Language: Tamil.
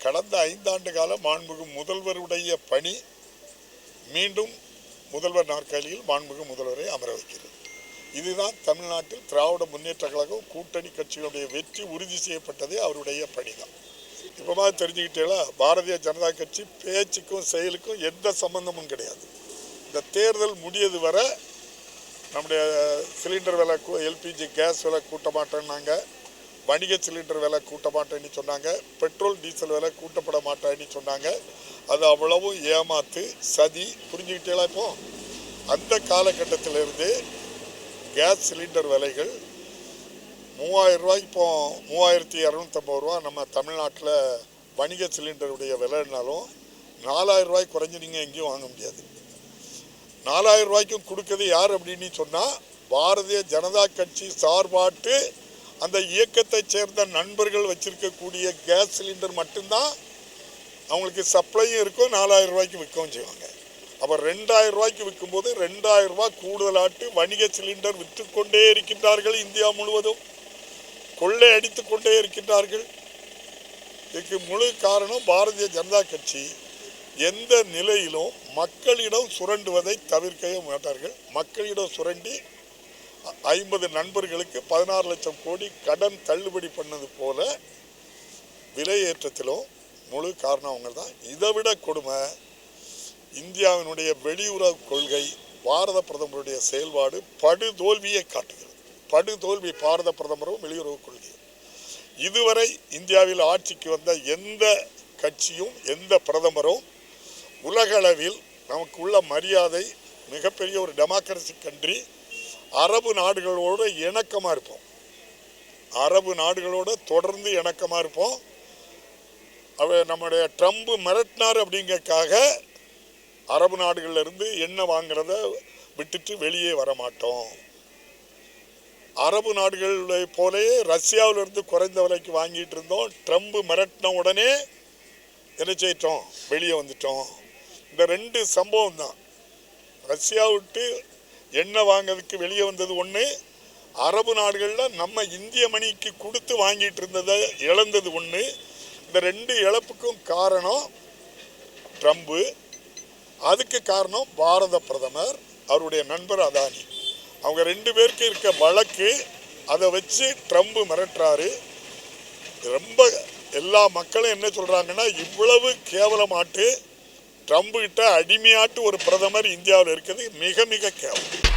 கடந்த 5 ஆண்டு கால மாண்புமிகு முதல்வருடைய பணி மீண்டும் முதல்வர் நாற்காலியில் மாண்புமிகு முதல்வரை அமர வைக்கிறது. இதுதான் தமிழ்நாட்டில் திராவிட முன்னேற்ற கழகம் கூட்டணி கட்சிகளுடைய வெற்றி உறுதி செய்யப்பட்டதே அவருடைய பணி தான். இப்போ தெரிஞ்சுக்கிட்டே பாரதிய ஜனதா கட்சி பேச்சுக்கும் செயலுக்கும் எந்த சம்பந்தமும் கிடையாது. இந்த தேர்தல் முடியது வர நம்முடைய சிலிண்டர் விலை, எல்பிஜி கேஸ் விலை கூட்ட மாட்டேன்னாங்க, வணிக சிலிண்டர் விலை கூட்ட மாட்டேன்னு சொன்னாங்க, பெட்ரோல் டீசல் விலை கூட்டப்பட மாட்டேன்னு சொன்னாங்க. அது அவ்வளவும் ஏமாத்து சதி. புரிஞ்சுக்கிட்டே இப்போ அந்த காலகட்டத்திலிருந்து கேஸ் சிலிண்டர் விலைகள் 3000 ரூபாய்க்கு இப்போ 3250 ரூபா நம்ம தமிழ்நாட்டில் வணிக சிலிண்டருடைய விலைனாலும் 4000 ரூபாய்க்கு குறைஞ்சி நீங்கள் எங்கேயும் வாங்க முடியாது. 4000 ரூபாய்க்கும் கொடுக்குறது யார் அப்படின்னு சொன்னால் பாரதிய ஜனதா கட்சி சார்பாட்டு அந்த இயக்கத்தை சேர்ந்த நண்பர்கள் வச்சிருக்கக்கூடிய கேஸ் சிலிண்டர் மட்டும்தான் அவங்களுக்கு சப்ளையும் இருக்கும், 4000 ரூபாய்க்கு விற்கவும் செய்வாங்க. அப்போ 2000 ரூபாய்க்கு விற்கும்போது 2000 ரூபாய் கூடுதலாட்டு வணிக சிலிண்டர் விற்று கொண்டே இருக்கின்றார்கள். இந்தியா முழுவதும் கொள்ளை அடித்து கொண்டே இருக்கின்றார்கள். இதுக்கு முழு காரணம் பாரதிய ஜனதா கட்சி எந்த நிலையிலும் மக்களிடம் சுரண்டுவதை தவிர்க்கவே மாட்டார்கள். மக்களிடம் சுரண்டி 50 நண்பர்களுக்கு 16 லட்சம் கோடி கடன் தள்ளுபடி பண்ணது போல விலையேற்றத்திலும் முழு காரணம் அவங்க தான். இதை விட கொடுமை, இந்தியாவினுடைய வெளியுறவு கொள்கை, பாரத பிரதமருடைய செயல்பாடு படுதோல்வியை காட்டுகிறது. படுதோல்வி பாரத பிரதமரும் வெளியுறவு கொள்கை. இதுவரை இந்தியாவில் ஆட்சிக்கு வந்த எந்த கட்சியும் எந்த பிரதமரும் உலகளவில் நமக்கு உள்ள மரியாதை, மிகப்பெரிய ஒரு டெமோக்ரசி கண்ட்ரி, அரபு நாடுகளோடு இணக்கமாக இருப்போம், அரபு நாடுகளோடு தொடர்ந்து இணக்கமாக இருப்போம். நம்முடைய ட்ரம்ப் மிரட்டினார் அப்படிங்கறதுக்காக அரபு நாடுகளிலிருந்து எண்ணெய் வாங்குறத விட்டுட்டு வெளியே வரமாட்டோம். அரபு நாடுகளை போலவே ரஷ்யாவிலிருந்து குறைந்த விலைக்கு வாங்கிட்டு இருந்தோம். ட்ரம்ப் மிரட்டின உடனே என்ன செய்யிட்டோம், வெளியே வந்துட்டோம். இந்த 2 சம்பவம் தான். ரஷ்யா விட்டு எண்ணெய் வாங்கிறதுக்கு வெளியே வந்தது ஒன்று, அரபு நாடுகளில் நம்ம இந்திய மணிக்கு கொடுத்து வாங்கிட்டு இருந்ததை இழந்தது ஒன்று. இந்த 2 இழப்புக்கும் காரணம் ட்ரம்ப். அதுக்கு காரணம் பாரத பிரதமர், அவருடைய நண்பர் அதானி. அவங்க 2 பேருக்கு இருக்க வழக்கு, அதை வச்சு ட்ரம்ப் மிரட்டுறாரு. ரொம்ப எல்லா மக்களும் என்ன சொல்கிறாங்கன்னா, இவ்வளவு கேவலமாட்டு ட்ரம்ப் கிட்ட அடிமையாட்டு ஒரு பிரதமர் இந்தியாவில் இருக்கிறது மிக மிக கேவலம்.